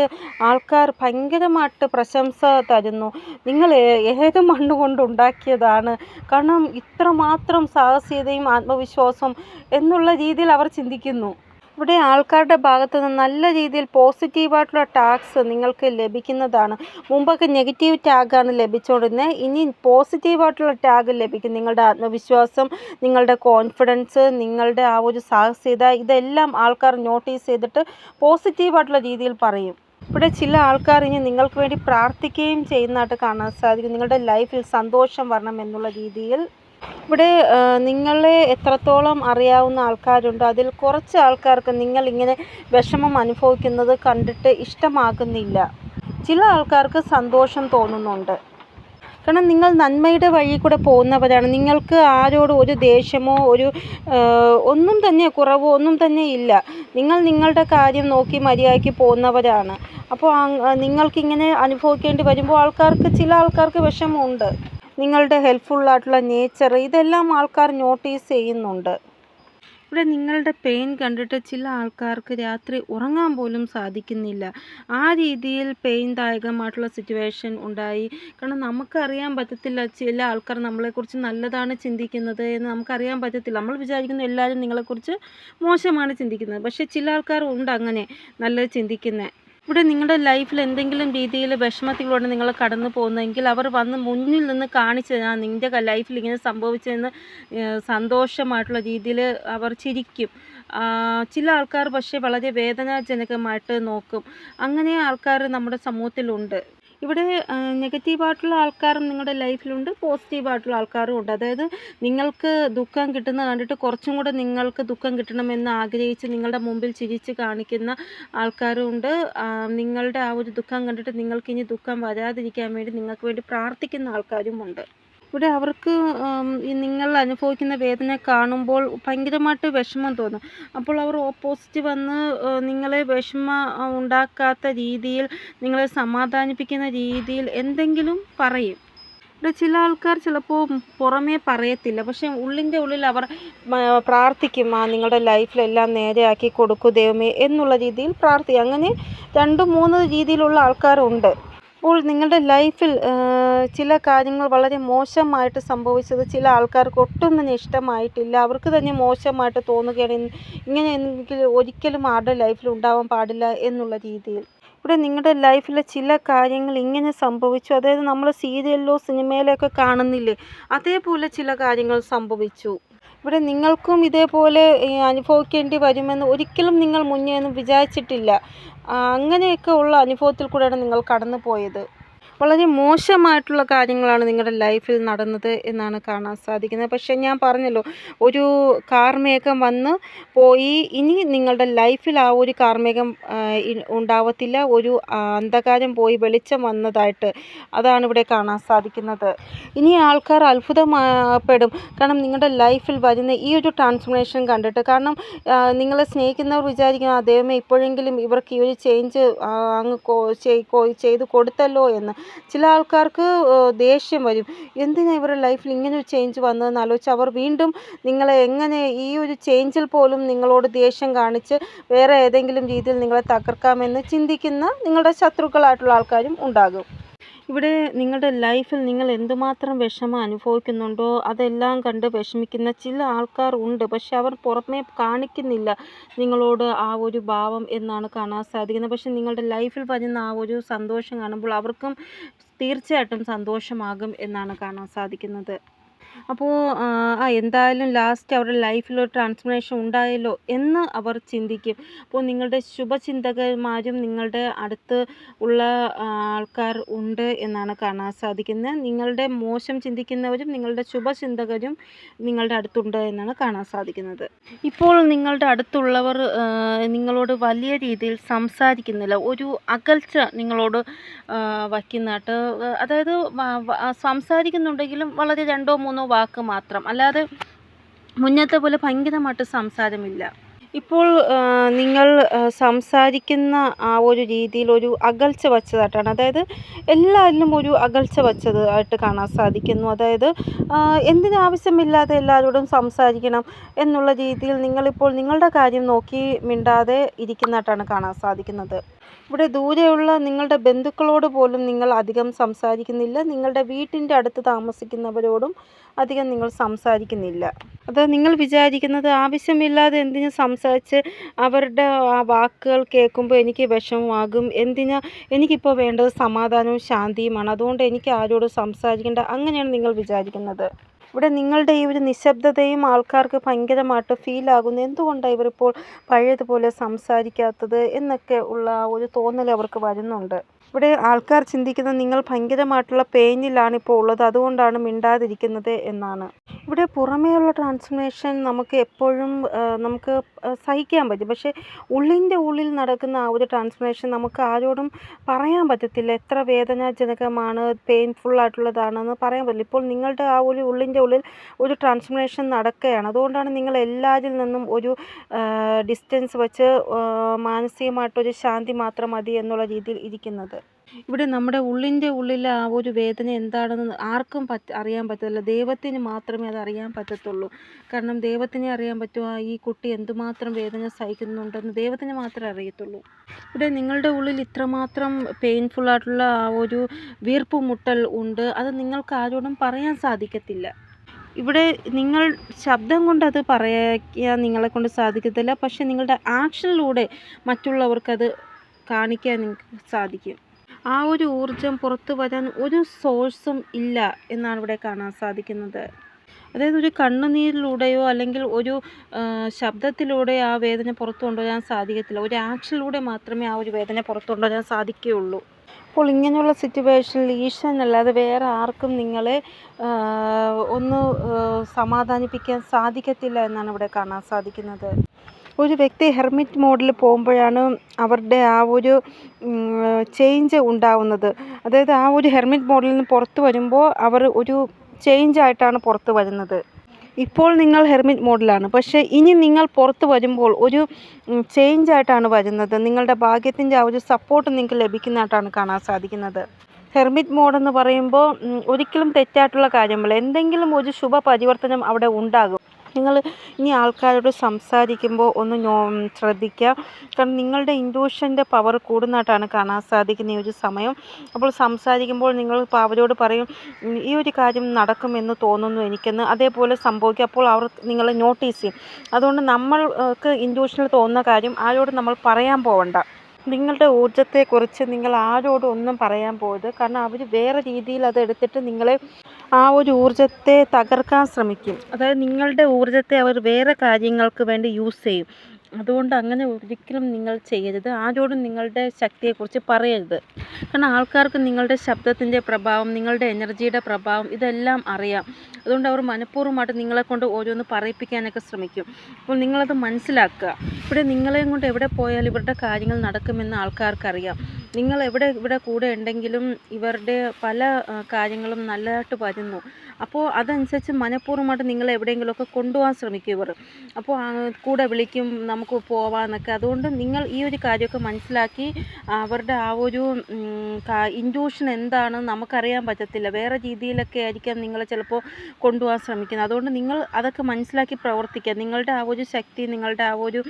ആൾക്കാർ ഭയങ്കരമായിട്ട് പ്രശംസ തരുന്നു. നിങ്ങൾ ഏത് മണ്ണ് കൊണ്ടുണ്ടാക്കിയതാണ്, കാരണം ഇത്രമാത്രം സാഹസികതയും ആത്മവിശ്വാസവും എന്നുള്ള രീതിയിൽ അവർ ചിന്തിക്കുന്നു. ഇവിടെ ആൾക്കാരുടെ ഭാഗത്തു നിന്ന് നല്ല രീതിയിൽ പോസിറ്റീവായിട്ടുള്ള ടാഗ്സ് നിങ്ങൾക്ക് ലഭിക്കുന്നതാണ്. മുമ്പൊക്കെ നെഗറ്റീവ് ടാഗാണ് ലഭിച്ചുകൊണ്ടിരുന്നത്, ഇനി പോസിറ്റീവായിട്ടുള്ള ടാഗ് ലഭിക്കും. നിങ്ങളുടെ ആത്മവിശ്വാസം, നിങ്ങളുടെ കോൺഫിഡൻസ്, നിങ്ങളുടെ ആ ഒരു സാഹസികത ഇതെല്ലാം ആൾക്കാർ നോട്ടീസ് ചെയ്തിട്ട് പോസിറ്റീവായിട്ടുള്ള രീതിയിൽ പറയും. ഇവിടെ ചില ആൾക്കാർ ഇനി നിങ്ങൾക്ക് വേണ്ടി പ്രാർത്ഥിക്കുകയും ചെയ്യുന്നതായിട്ട് കാണാൻ സാധിക്കും. നിങ്ങളുടെ ലൈഫിൽ സന്തോഷം വരണം എന്നുള്ള രീതിയിൽ. ഇവിടെ നിങ്ങളെ എത്രത്തോളം അറിയാവുന്ന ആൾക്കാരുണ്ട്, അതിൽ കുറച്ച് ആൾക്കാർക്ക് നിങ്ങൾ ഇങ്ങനെ വിഷമം അനുഭവിക്കുന്നത് കണ്ടിട്ട് ഇഷ്ടമാകുന്നില്ല. ചില ആൾക്കാർക്ക് സന്തോഷം തോന്നുന്നുണ്ട്. കാരണം നിങ്ങൾ നന്മയുടെ വഴി കൂടെ പോകുന്നവരാണ്. നിങ്ങൾക്ക് ആരോടും ഒരു ദേഷ്യമോ ഒരു ഒന്നും തന്നെ കുറവോ ഒന്നും തന്നെ ഇല്ല. നിങ്ങൾ നിങ്ങളുടെ കാര്യം നോക്കി മര്യാദയ്ക്ക് പോകുന്നവരാണ്. അപ്പോൾ നിങ്ങൾക്കിങ്ങനെ അനുഭവിക്കേണ്ടി വരുമ്പോൾ ചില ആൾക്കാർക്ക് വിഷമമുണ്ട്. നിങ്ങളുടെ ഹെൽപ്ഫുള്ളായിട്ടുള്ള നേച്ചർ ഇതെല്ലാം ആൾക്കാർ നോട്ടീസ് ചെയ്യുന്നുണ്ട്. ഇവിടെ നിങ്ങളുടെ പെയിൻ കണ്ടിട്ട് ചില ആൾക്കാർക്ക് രാത്രി ഉറങ്ങാൻ പോലും സാധിക്കുന്നില്ല. ആ രീതിയിൽ പെയിൻദായകമായിട്ടുള്ള സിറ്റുവേഷൻ ഉണ്ടായി. കാരണം നമുക്കറിയാൻ പറ്റത്തില്ല, ചില ആൾക്കാർ നമ്മളെക്കുറിച്ച് നല്ലതാണ് ചിന്തിക്കുന്നത് എന്ന് നമുക്കറിയാൻ പറ്റത്തില്ല. നമ്മൾ വിചാരിക്കുന്നു എല്ലാവരും നിങ്ങളെക്കുറിച്ച് മോശമാണ് ചിന്തിക്കുന്നത്. പക്ഷേ ചില ആൾക്കാർ ഉണ്ട് അങ്ങനെ നല്ലത് ചിന്തിക്കുന്നത്. ഇവിടെ നിങ്ങളുടെ ലൈഫിൽ എന്തെങ്കിലും രീതിയിൽ വിഷമത്തിലൂടെ നിങ്ങൾ കടന്നു പോകുന്നതെങ്കിൽ അവർ വന്ന് മുന്നിൽ നിന്ന് കാണിച്ച് നിൻ്റെ ലൈഫിൽ ഇങ്ങനെ സംഭവിച്ചതെന്ന് സന്തോഷമായിട്ടുള്ള രീതിയിൽ അവർ ചിരിക്കും. ചില ആൾക്കാർ പക്ഷേ വളരെ വേദനാജനകമായിട്ട് നോക്കും. അങ്ങനെ ആൾക്കാർ നമ്മുടെ സമൂഹത്തിലുണ്ട്. ഇവിടെ നെഗറ്റീവായിട്ടുള്ള ആൾക്കാരും നിങ്ങളുടെ ലൈഫിലുണ്ട്, പോസിറ്റീവായിട്ടുള്ള ആൾക്കാരും ഉണ്ട്. അതായത് നിങ്ങൾക്ക് ദുഃഖം കിട്ടുന്നത് കണ്ടിട്ട് കുറച്ചും കൂടെ നിങ്ങൾക്ക് ദുഃഖം കിട്ടണമെന്ന് ആഗ്രഹിച്ച് നിങ്ങളുടെ മുമ്പിൽ ചിരിച്ച് കാണിക്കുന്ന ആൾക്കാരും ഉണ്ട്. നിങ്ങളുടെ ആ ഒരു ദുഃഖം കണ്ടിട്ട് നിങ്ങൾക്കിനി ദുഃഖം വരാതിരിക്കാൻ വേണ്ടി നിങ്ങൾക്ക് വേണ്ടി പ്രാർത്ഥിക്കുന്ന ആൾക്കാരും ഉണ്ട്. ഇവിടെ അവർക്ക് ഈ നിങ്ങൾ അനുഭവിക്കുന്ന വേദന കാണുമ്പോൾ ഭയങ്കരമായിട്ട് വിഷമം തോന്നും. അപ്പോൾ അവർ ഓപ്പോസിറ്റ് വന്ന് നിങ്ങളെ ഉണ്ടാക്കാത്ത രീതിയിൽ, നിങ്ങളെ സമാധാനിപ്പിക്കുന്ന രീതിയിൽ എന്തെങ്കിലും പറയും. ഇവിടെ ചില ആൾക്കാർ ചിലപ്പോൾ പുറമേ പറയത്തില്ല, പക്ഷേ ഉള്ളിൻ്റെ ഉള്ളിൽ അവർ പ്രാർത്ഥിക്കും, നിങ്ങളുടെ ലൈഫിലെല്ലാം നേരെയാക്കി കൊടുക്കൂ ദൈവമേ എന്നുള്ള രീതിയിൽ പ്രാർത്ഥിക്കും. അങ്ങനെ 2-3 രീതിയിലുള്ള ആൾക്കാരുണ്ട്. അപ്പോൾ നിങ്ങളുടെ ലൈഫിൽ ചില കാര്യങ്ങൾ വളരെ മോശമായിട്ട് സംഭവിച്ചത് ചില ആൾക്കാർക്ക് ഒട്ടും തന്നെ ഇഷ്ടമായിട്ടില്ല. അവർക്ക് തന്നെ മോശമായിട്ട് തോന്നുകയാണ്, ഇങ്ങനെ ഒരിക്കലും ആരുടെ ലൈഫിൽ ഉണ്ടാവാൻ പാടില്ല എന്നുള്ള രീതിയിൽ. ഇവിടെ നിങ്ങളുടെ ലൈഫിലെ ചില കാര്യങ്ങൾ ഇങ്ങനെ സംഭവിച്ചു, അതായത് നമ്മൾ സീരിയലിലോ സിനിമയിലൊക്കെ കാണുന്നില്ലേ, അതേപോലെ ചില കാര്യങ്ങൾ സംഭവിച്ചു. ഇവിടെ നിങ്ങൾക്കും ഇതേപോലെ അനുഭവിക്കേണ്ടി വരുമെന്ന് ഒരിക്കലും നിങ്ങൾ മുന്നേ ഒന്നും വിചാരിച്ചിട്ടില്ല. അങ്ങനെയൊക്കെ ഉള്ള അനുഭവത്തിൽ കൂടെയാണ് നിങ്ങൾ കടന്നു പോയത്. വളരെ മോശമായിട്ടുള്ള കാര്യങ്ങളാണ് നിങ്ങളുടെ ലൈഫിൽ നടന്നത് എന്നാണ് കാണാൻ സാധിക്കുന്നത്. പക്ഷേ ഞാൻ പറഞ്ഞല്ലോ, ഒരു കാർമേഘം വന്ന് പോയി, ഇനി നിങ്ങളുടെ ലൈഫിൽ ആ ഒരു കാർമേഘം ഉണ്ടാവത്തില്ല. ഒരു അന്ധകാരം പോയി വെളിച്ചം വന്നതായിട്ട് അതാണ് ഇവിടെ കാണാൻ സാധിക്കുന്നത്. ഇനി ആൾക്കാർ അത്ഭുതപ്പെടും, കാരണം നിങ്ങളുടെ ലൈഫിൽ വരുന്ന ഈ ഒരു ട്രാൻസ്ഫോർമേഷൻ കണ്ടിട്ട്. കാരണം നിങ്ങളെ സ്നേഹിക്കുന്നവർ വിചാരിക്കും, ദൈവമേ ഇപ്പോഴെങ്കിലും ഇവർക്ക് ഈ ഒരു ചേഞ്ച് അങ്ങ് ചെയ്ത് കൊടുത്തല്ലോ എന്ന്. ചില ആൾക്കാർക്ക് ദേഷ്യം വരും, എന്തിനാ ഇവരുടെ ലൈഫിൽ ഇങ്ങനെ ഒരു ചേഞ്ച് വന്നതെന്ന് ആലോചിച്ച് അവർ വീണ്ടും നിങ്ങളെ എങ്ങനെ ഈ ഒരു ചേഞ്ചിൽ പോലും നിങ്ങളോട് ദേഷ്യം കാണിച്ച് വേറെ ഏതെങ്കിലും രീതിയിൽ നിങ്ങളെ തകർക്കാമെന്ന് ചിന്തിക്കുന്ന നിങ്ങളുടെ ശത്രുക്കളായിട്ടുള്ള ആൾക്കാരും ഉണ്ടാകും. ഇവിടെ നിങ്ങളുടെ ലൈഫിൽ നിങ്ങൾ എന്തുമാത്രം വിഷമം അനുഭവിക്കുന്നുണ്ടോ അതെല്ലാം കണ്ട് വിഷമിക്കുന്ന ചില ആൾക്കാർ ഉണ്ട്. പക്ഷെ അവർ പുറമേ കാണിക്കുന്നില്ല നിങ്ങളോട് ആ ഒരു ഭാവം എന്നാണ് കാണാൻ സാധിക്കുന്നത്. പക്ഷെ നിങ്ങളുടെ ലൈഫിൽ വരുന്ന ആ ഒരു സന്തോഷം കാണുമ്പോൾ അവർക്കും തീർച്ചയായിട്ടും സന്തോഷമാകും എന്നാണ് കാണാൻ സാധിക്കുന്നത്. അപ്പോൾ എന്തായാലും ലാസ്റ്റ് അവരുടെ ലൈഫിലൊരു ട്രാൻസ്ഫോർമേഷൻ ഉണ്ടായല്ലോ എന്ന് അവർ ചിന്തിക്കും. അപ്പോൾ നിങ്ങളുടെ ശുഭചിന്തകന്മാരും നിങ്ങളുടെ അടുത്ത് ഉള്ള ആൾക്കാർ ഉണ്ട് എന്നാണ് കാണാൻ സാധിക്കുന്നത്. നിങ്ങളുടെ മോശം ചിന്തിക്കുന്നവരും നിങ്ങളുടെ ശുഭചിന്തകരും നിങ്ങളുടെ അടുത്തുണ്ട് എന്നാണ് കാണാൻ സാധിക്കുന്നത്. ഇപ്പോൾ നിങ്ങളുടെ അടുത്തുള്ളവർ നിങ്ങളോട് വലിയ രീതിയിൽ സംസാരിക്കുന്നില്ല, ഒരു അകൽച്ച നിങ്ങളോട് വയ്ക്കുന്നതായിട്ട്, അതായത് സംസാരിക്കുന്നുണ്ടെങ്കിലും വളരെ 2-3 വാക്ക് മാത്രം, അല്ലാതെ മുന്നത്തെ പോലെ ഭയങ്കരമായിട്ട് സംസാരമില്ല. ഇപ്പോൾ നിങ്ങൾ സംസാരിക്കുന്ന ആ ഒരു രീതിയിൽ ഒരു അകൽച്ച വച്ചതായിട്ടാണ്, അതായത് എല്ലാവരിലും ഒരു അകൽച്ച വച്ചതായിട്ട് കാണാൻ സാധിക്കുന്നു. അതായത് എന്തിനാവശ്യമില്ലാതെ എല്ലാവരോടും സംസാരിക്കണം എന്നുള്ള രീതിയിൽ നിങ്ങളിപ്പോൾ നിങ്ങളുടെ കാര്യം നോക്കി മിണ്ടാതെ ഇരിക്കുന്നതായിട്ടാണ് കാണാൻ സാധിക്കുന്നത്. ഇവിടെ ദൂരെയുള്ള നിങ്ങളുടെ ബന്ധുക്കളോട് പോലും നിങ്ങൾ അധികം സംസാരിക്കുന്നില്ല. നിങ്ങളുടെ വീട്ടിൻ്റെ അടുത്ത് താമസിക്കുന്നവരോടും അധികം നിങ്ങൾ സംസാരിക്കുന്നില്ല. അത് നിങ്ങൾ വിചാരിക്കുന്നത് ആവശ്യമില്ലാതെ എന്തിനു സംസാരിച്ച് അവരുടെ ആ വാക്കുകൾ കേൾക്കുമ്പോൾ എനിക്ക് വിഷമമാകും, എനിക്കിപ്പോൾ വേണ്ടത് സമാധാനവും ശാന്തിയുമാണ്, അതുകൊണ്ട് എനിക്ക് ആരോടും സംസാരിക്കേണ്ട, അങ്ങനെയാണ് നിങ്ങൾ വിചാരിക്കുന്നത്. ഇവിടെ നിങ്ങളുടെ ഈ ഒരു നിശബ്ദതയും ആൾക്കാർക്ക് ഭയങ്കരമായിട്ട് ഫീലാകുന്നു. എന്തുകൊണ്ടാണ് ഇവരിപ്പോൾ പഴയതുപോലെ സംസാരിക്കാത്തത് എന്നൊക്കെ ഉള്ള ഒരു തോന്നൽ അവർക്ക് വരുന്നുണ്ട്. ഇവിടെ ആൾക്കാർ ചിന്തിക്കുന്നത് നിങ്ങൾ ഭയങ്കരമായിട്ടുള്ള പെയിനിലാണ് ഇപ്പോൾ ഉള്ളത്, അതുകൊണ്ടാണ് മിണ്ടാതിരിക്കുന്നത് എന്നാണ്. ഇവിടെ പുറമേയുള്ള ട്രാൻസ്ഫോർമേഷൻ നമുക്ക് എപ്പോഴും നമുക്ക് സഹിക്കാൻ പറ്റും, പക്ഷേ ഉള്ളിൻ്റെ ഉള്ളിൽ നടക്കുന്ന ആ ഒരു ട്രാൻസ്ഫോർമേഷൻ നമുക്ക് ആരോടും പറയാൻ പറ്റത്തില്ല. എത്ര വേദനാജനകമാണ്, പെയിൻഫുള്ളായിട്ടുള്ളതാണെന്ന് പറയാൻ പറ്റില്ല. ഇപ്പോൾ നിങ്ങളുടെ ആ ഒരു ഉള്ളിൻ്റെ ഉള്ളിൽ ഒരു ട്രാൻസ്ഫോർമേഷൻ നടക്കുകയാണ്, അതുകൊണ്ടാണ് നിങ്ങൾ എല്ലാവരിൽ നിന്നും ഒരു ഡിസ്റ്റൻസ് വെച്ച് മാനസികമായിട്ടൊരു ശാന്തി മാത്രം മതി എന്നുള്ള രീതിയിൽ ഇരിക്കുന്നത്. ഇവിടെ നമ്മുടെ ഉള്ളിൻ്റെ ഉള്ളിൽ ആ ഒരു വേദന എന്താണെന്ന് ആർക്കും അറിയാൻ പറ്റില്ല, ദൈവത്തിന് മാത്രമേ അത് അറിയാൻ പറ്റത്തുള്ളൂ. കാരണം ദൈവത്തിനെ അറിയാൻ പറ്റുമോ ഈ കുട്ടി എന്തുമാത്രം വേദന സഹിക്കുന്നുണ്ടെന്ന് ദൈവത്തിന് മാത്രമേ അറിയത്തുള്ളൂ. ഇവിടെ നിങ്ങളുടെ ഉള്ളിൽ ഇത്രമാത്രം പെയിൻഫുള്ളായിട്ടുള്ള ആ ഒരു വീർപ്പുമുട്ടൽ ഉണ്ട്, അത് നിങ്ങൾക്ക് ആരോടും പറയാൻ സാധിക്കത്തില്ല. ഇവിടെ നിങ്ങൾ ശബ്ദം കൊണ്ട് അത് പറയാൻ നിങ്ങളെക്കൊണ്ട് സാധിക്കത്തില്ല, പക്ഷെ നിങ്ങളുടെ ആക്ഷനിലൂടെ മറ്റുള്ളവർക്കത് കാണിക്കാൻ നിങ്ങൾക്ക് സാധിക്കും. ആ ഒരു ഊർജം പുറത്തു വരാൻ ഒരു സോഴ്സും ഇല്ല എന്നാണ് ഇവിടെ കാണാൻ സാധിക്കുന്നത്. അതായത് ഒരു കണ്ണുനീരിലൂടെയോ അല്ലെങ്കിൽ ഒരു ശബ്ദത്തിലൂടെയോ ആ വേദന പുറത്തു കൊണ്ടുവരാൻ സാധിക്കത്തില്ല, ഒരു ആക്ഷനിലൂടെ മാത്രമേ ആ ഒരു വേദന പുറത്തു കൊണ്ടുവരാൻ സാധിക്കുകയുള്ളൂ. അപ്പോൾ ഇങ്ങനെയുള്ള സിറ്റുവേഷനിൽ ഈശ്വരനല്ലാതെ വേറെ ആർക്കും നിങ്ങളെ ഒന്ന് സമാധാനിപ്പിക്കാൻ സാധിക്കത്തില്ല എന്നാണ് ഇവിടെ കാണാൻ സാധിക്കുന്നത്. ഒരു വ്യക്തി ഹെർമിറ്റ് മോഡിൽ പോകുമ്പോഴാണ് അവരുടെ ആ ഒരു ചേഞ്ച് ഉണ്ടാവുന്നത്. അതായത് ആ ഒരു ഹെർമിറ്റ് മോഡിൽ നിന്ന് പുറത്ത് വരുമ്പോൾ അവർ ഒരു ചേഞ്ച് ആയിട്ടാണ് പുറത്ത് വരുന്നത്. ഇപ്പോൾ നിങ്ങൾ ഹെർമിറ്റ് മോഡിലാണ്, പക്ഷേ ഇനി നിങ്ങൾ പുറത്ത് വരുമ്പോൾ ഒരു ചേഞ്ച് ആയിട്ടാണ് വരുന്നത്. നിങ്ങളുടെ ഭാഗ്യത്തിൻ്റെ ആ ഒരു സപ്പോർട്ട് നിങ്ങൾക്ക് ലഭിക്കുന്നതായിട്ടാണ് കാണാൻ സാധിക്കുന്നത്. ഹെർമിറ്റ് മോഡ് എന്ന് പറയുമ്പോൾ ഒരിക്കലും തെറ്റായിട്ടുള്ള കാര്യമല്ല. എന്തെങ്കിലും ഒരു ശുഭ പരിവർത്തനം അവിടെ ഉണ്ടാകും. നിങ്ങൾ ഇനി ആൾക്കാരോട് സംസാരിക്കുമ്പോൾ ഒന്ന് ശ്രദ്ധിക്കുക. കാരണം നിങ്ങളുടെ ഇൻറ്റ്യൂഷൻ്റെ പവർ കൂടുന്നതായിട്ടാണ് കാണാൻ സാധിക്കുന്ന ഈ ഒരു സമയം. അപ്പോൾ സംസാരിക്കുമ്പോൾ നിങ്ങൾ ഇപ്പോൾ അവരോട് പറയും, ഈ ഒരു കാര്യം നടക്കുമെന്ന് തോന്നുന്നു എനിക്കെന്ന്. അതേപോലെ സംഭവിക്കും. അപ്പോൾ അവർ നിങ്ങളെ നോട്ടീസ് ചെയ്യും. അതുകൊണ്ട് നമ്മൾക്ക് ഇൻറ്റ്യൂഷനിൽ തോന്നുന്ന കാര്യം ആരോടും നമ്മൾ പറയാൻ പോവണ്ട. നിങ്ങളുടെ ഊർജ്ജത്തെക്കുറിച്ച് നിങ്ങൾ ആരോടും ഒന്നും പറയാൻ പോകരുത്. കാരണം അവർ വേറെ രീതിയിൽ അത് എടുത്തിട്ട് നിങ്ങളെ ആ ഒരു ഊർജ്ജത്തെ തകർക്കാൻ ശ്രമിക്കും. അതായത് നിങ്ങളുടെ ഊർജ്ജത്തെ അവർ വേറെ കാര്യങ്ങൾക്ക് വേണ്ടി യൂസ് ചെയ്യും. അതുകൊണ്ട് അങ്ങനെ ഒരിക്കലും നിങ്ങൾ ചെയ്യരുത്. ആരോടും നിങ്ങളുടെ ശക്തിയെക്കുറിച്ച് പറയരുത്. കാരണം ആൾക്കാർക്ക് നിങ്ങളുടെ ശബ്ദത്തിൻ്റെ പ്രഭാവം, നിങ്ങളുടെ എനർജിയുടെ പ്രഭാവം ഇതെല്ലാം അറിയാം. അതുകൊണ്ട് അവർ മനഃപൂർവ്വമായിട്ട് നിങ്ങളെക്കൊണ്ട് ഓരോന്ന് പറയിപ്പിക്കാനൊക്കെ ശ്രമിക്കും. അപ്പോൾ നിങ്ങളത് മനസ്സിലാക്കുക. ഇവിടെ നിങ്ങളെയും കൊണ്ട് എവിടെ പോയാലും ഇവരുടെ കാര്യങ്ങൾ നടക്കുമെന്ന് ആൾക്കാർക്കറിയാം. നിങ്ങൾ ഇവിടെ കൂടെ ഉണ്ടെങ്കിലും ഇവരുടെ പല കാര്യങ്ങളും നല്ലതായിട്ട് വരുന്നു. അപ്പോൾ അതനുസരിച്ച് മനഃപൂർവ്വമായിട്ട് നിങ്ങളെ എവിടെയെങ്കിലുമൊക്കെ കൊണ്ടുപോകാൻ ശ്രമിക്കും ഇവർ. അപ്പോൾ കൂടെ വിളിക്കും, നമുക്ക് പോവാമെന്നൊക്കെ. അതുകൊണ്ട് നിങ്ങൾ ഈ ഒരു കാര്യമൊക്കെ മനസ്സിലാക്കി അവരുടെ ആ ഒരു ഇൻറ്റ്യൂഷൻ എന്താണെന്ന് നമുക്കറിയാൻ പറ്റത്തില്ല. വേറെ രീതിയിലൊക്കെ ആയിരിക്കാം നിങ്ങളെ ചിലപ്പോൾ കൊണ്ടുപോകാൻ ശ്രമിക്കുന്നത്. അതുകൊണ്ട് നിങ്ങൾ അതൊക്കെ മനസ്സിലാക്കി പ്രവർത്തിക്കുക. നിങ്ങളുടെ ആ ഒരു ശക്തി, നിങ്ങളുടെ ആ ഒരു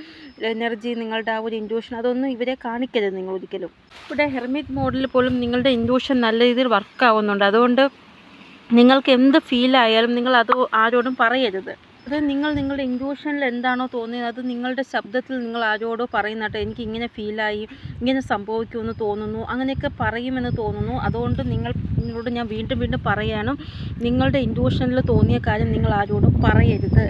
എനർജി, നിങ്ങളുടെ ആ ഒരു ഇൻറ്റ്യൂഷൻ അതൊന്നും ഇവരെ കാണിക്കരുത് നിങ്ങൾ ഒരിക്കലും. ഇവിടെ ഹെർമിറ്റ് മോഡിൽ പോലും നിങ്ങളുടെ ഇൻറ്റ്യൂഷൻ നല്ല രീതിയിൽ വർക്കാവുന്നുണ്ട്. അതുകൊണ്ട് നിങ്ങൾക്ക് എന്ത് ഫീലായാലും നിങ്ങൾ അത് ആരോടും പറയരുത്. അത് നിങ്ങളുടെ ഇൻറ്റ്യൂഷനിൽ എന്താണോ തോന്നിയത് അത് നിങ്ങളുടെ ശബ്ദത്തിൽ നിങ്ങൾ ആരോടോ പറയുന്നതായിട്ട് എനിക്ക് ഇങ്ങനെ ഫീലായി, ഇങ്ങനെ സംഭവിക്കുമെന്ന് തോന്നുന്നു, അങ്ങനെയൊക്കെ പറയുമെന്ന് തോന്നുന്നു. അതുകൊണ്ട് നിങ്ങളോട് ഞാൻ വീണ്ടും വീണ്ടും പറയാനും, നിങ്ങളുടെ ഇൻറ്റ്യൂഷനിൽ തോന്നിയ കാര്യം നിങ്ങൾ ആരോടും പറയരുത്.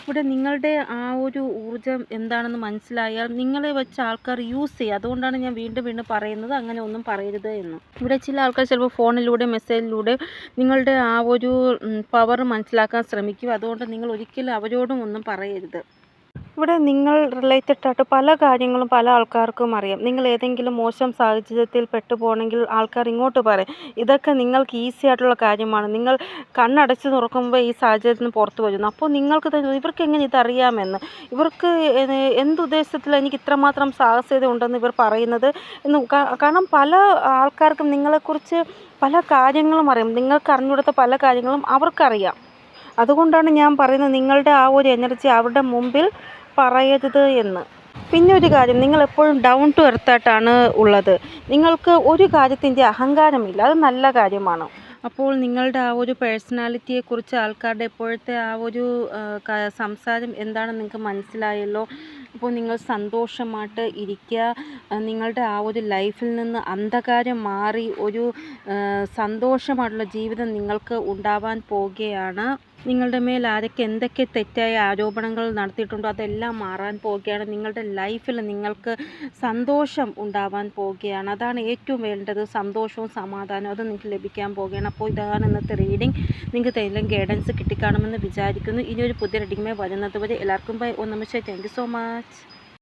ഇവിടെ നിങ്ങളുടെ ആ ഒരു ഊർജ്ജം എന്താണെന്ന് മനസ്സിലായാൽ നിങ്ങളെ വെച്ച് ആൾക്കാർ യൂസ് ചെയ്യുക. അതുകൊണ്ടാണ് ഞാൻ വീണ്ടും വീണ്ടും പറയുന്നത് അങ്ങനെ ഒന്നും പറയരുത് എന്ന്. ഇവിടെ ചില ആൾക്കാർ ചിലപ്പോൾ ഫോണിലൂടെ മെസ്സേജിലൂടെ നിങ്ങളുടെ ആ ഒരു പവർ മനസ്സിലാക്കാൻ ശ്രമിക്കും. അതുകൊണ്ട് നിങ്ങൾ ഒരിക്കലും അവരോടും ഒന്നും പറയരുത്. ഇവിടെ നിങ്ങൾ റിലേറ്റഡ് ആയിട്ട് പല കാര്യങ്ങളും പല ആൾക്കാർക്കും അറിയാം. നിങ്ങൾ ഏതെങ്കിലും മോശം സാഹചര്യത്തിൽ പെട്ടുപോകണമെങ്കിൽ ആൾക്കാർ ഇങ്ങോട്ട് പറയും, ഇതൊക്കെ നിങ്ങൾക്ക് ഈസി ആയിട്ടുള്ള കാര്യമാണ്, നിങ്ങൾ കണ്ണടച്ച് തുറക്കുമ്പോൾ ഈ സാഹചര്യത്തിൽ നിന്ന് പുറത്ത് വരുന്നു. അപ്പോൾ നിങ്ങൾക്ക് തന്നെ ഇവർക്ക് എങ്ങനെ ഇതറിയാമെന്ന്, ഇവർക്ക് എന്തുദ്ദേശത്തിലാണ് എനിക്ക് ഇത്രമാത്രം സാഹസികത ഉണ്ടെന്ന് ഇവർ പറയുന്നത് എന്ന്. കാരണം പല ആൾക്കാർക്കും നിങ്ങളെക്കുറിച്ച് പല കാര്യങ്ങളും അറിയാം. നിങ്ങൾക്ക് അറിഞ്ഞുകൊടുത്ത പല കാര്യങ്ങളും അവർക്കറിയാം. അതുകൊണ്ടാണ് ഞാൻ പറയുന്നത് നിങ്ങളുടെ ആ ഒരു എനർജി അവരുടെ മുമ്പിൽ പറയരുത് എന്ന്. പിന്നെ ഒരു കാര്യം, നിങ്ങൾ എപ്പോഴും ഡൗൺ ടു എർത്തായിട്ടാണ് ഉള്ളത്. നിങ്ങൾക്ക് ഒരു കാര്യത്തിൻ്റെ അഹങ്കാരമില്ല, അത് നല്ല കാര്യമാണ്. അപ്പോൾ നിങ്ങളുടെ ആ ഒരു പേഴ്സണാലിറ്റിയെക്കുറിച്ച് ആൾക്കാരുടെ എപ്പോഴത്തെ ആ ഒരു സംസാരം എന്താണെന്ന് നിങ്ങൾക്ക് മനസ്സിലായല്ലോ. അപ്പോൾ നിങ്ങൾ സന്തോഷമായിട്ട് ഇരിക്കുക. നിങ്ങളുടെ ആ ഒരു ലൈഫിൽ നിന്ന് അന്ധകാരം മാറി ഒരു സന്തോഷമായിട്ടുള്ള ജീവിതം നിങ്ങൾക്ക് ഉണ്ടാവാൻ പോവുകയാണ്. നിങ്ങളുടെ മേൽ ആരൊക്കെ എന്തൊക്കെ തെറ്റായ ആരോപണങ്ങൾ നടത്തിയിട്ടുണ്ടോ അതെല്ലാം മാറാൻ പോവുകയാണ്. നിങ്ങളുടെ ലൈഫിൽ നിങ്ങൾക്ക് സന്തോഷം ഉണ്ടാവാൻ പോവുകയാണ്. അതാണ് ഏറ്റവും വേണ്ടത്, സന്തോഷവും സമാധാനവും അത് നിങ്ങൾക്ക് ലഭിക്കാൻ പോവുകയാണ്. അപ്പോൾ ഇതാണ് ഇന്നത്തെ റീഡിംഗ്. നിങ്ങൾക്ക് എന്തെങ്കിലും ഗൈഡൻസ് കിട്ടിക്കാണുമെന്ന് വിചാരിക്കുന്നു. ഇനിയൊരു പുതിയ റീഡിങ്ങുമായി വരുന്നത് വരെ എല്ലാവർക്കും ബൈ. ഓം നമഃ ശിവായ. Thank you so much.